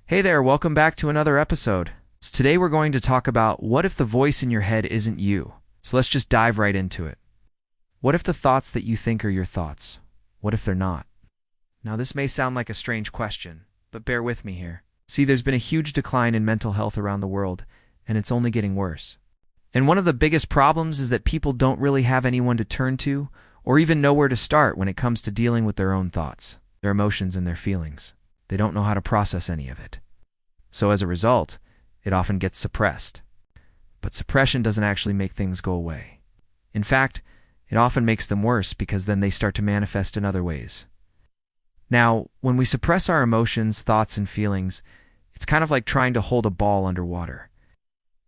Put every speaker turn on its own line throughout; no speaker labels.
Hey there, welcome back to another episode. Today we're going to talk about what if the voice in your head isn't you? So let's just dive right into it. What if the thoughts that you think are your thoughts? What if they're not? Now this may sound like a strange question, but bear with me here. See, there's been a huge decline in mental health around the world, and it's only getting worse. And one of the biggest problems is that people don't really have anyone to turn to, or even know where to start when it comes to dealing with their own thoughts, their emotions, and their feelings. They don't know how to process any of it. So as a result, it often gets suppressed. But suppression doesn't actually make things go away. In fact, it often makes them worse because then they start to manifest in other ways. Now, when we suppress our emotions, thoughts, and feelings, it's kind of like trying to hold a ball underwater.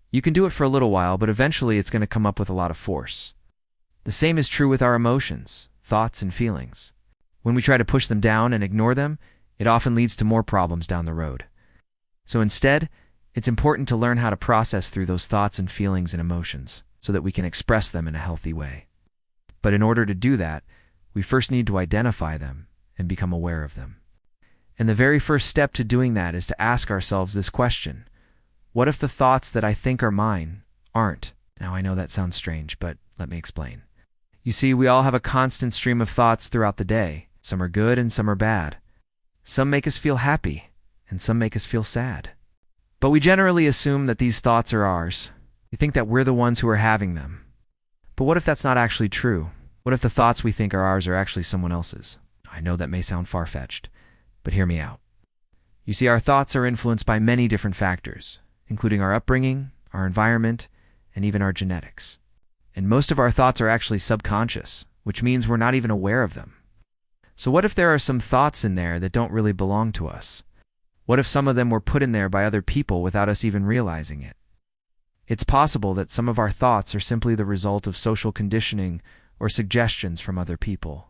You can do it for a little while, but eventually it's going to come up with a lot of force. The same is true with our emotions, thoughts, and feelings. When we try to push them down and ignore them, it often leads to more problems down the road. So instead, it's important to learn how to process through those thoughts and feelings and emotions so that we can express them in a healthy way. But in order to do that, we first need to identify them and become aware of them. And the very first step to doing that is to ask ourselves this question: what if the thoughts that I think are mine aren't? Now I know that sounds strange, but let me explain. You see, we all have a constant stream of thoughts throughout the day. Some are good and some are bad. Some make us feel happy, and some make us feel sad. But we generally assume that these thoughts are ours. We think that we're the ones who are having them. But what if that's not actually true? What if the thoughts we think are ours are actually someone else's? I know that may sound far-fetched, but hear me out. You see, our thoughts are influenced by many different factors, including our upbringing, our environment, and even our genetics. And most of our thoughts are actually subconscious, which means we're not even aware of them. So what if there are some thoughts in there that don't really belong to us? What if some of them were put in there by other people without us even realizing it? It's possible that some of our thoughts are simply the result of social conditioning or suggestions from other people.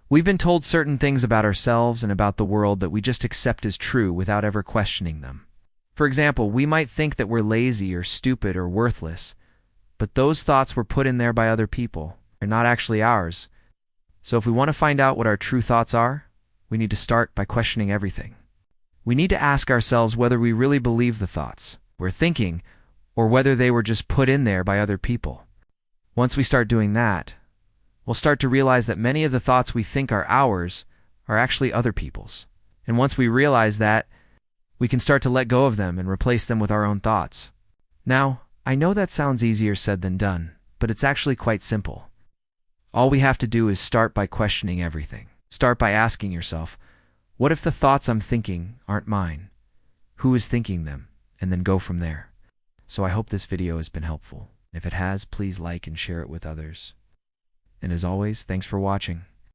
We've been told certain things about ourselves and about the world that we just accept as true without ever questioning them. For example, we might think that we're lazy or stupid or worthless, but those thoughts were put in there by other people. They're not actually ours. So if we want to find out what our true thoughts are, we need to start by questioning everything. We need to ask ourselves whether we really believe the thoughts we're thinking, or whether they were just put in there by other people. Once we start doing that, we'll start to realize that many of the thoughts we think are ours are actually other people's. And once we realize that, we can start to let go of them and replace them with our own thoughts. Now, I know that sounds easier said than done, but it's actually quite simple. All we have to do is start by questioning everything. Start by asking yourself, what if the thoughts I'm thinking aren't mine? Who is thinking them? And then go from there. So I hope this video has been helpful. If it has, please like and share it with others. And as always, thanks for watching.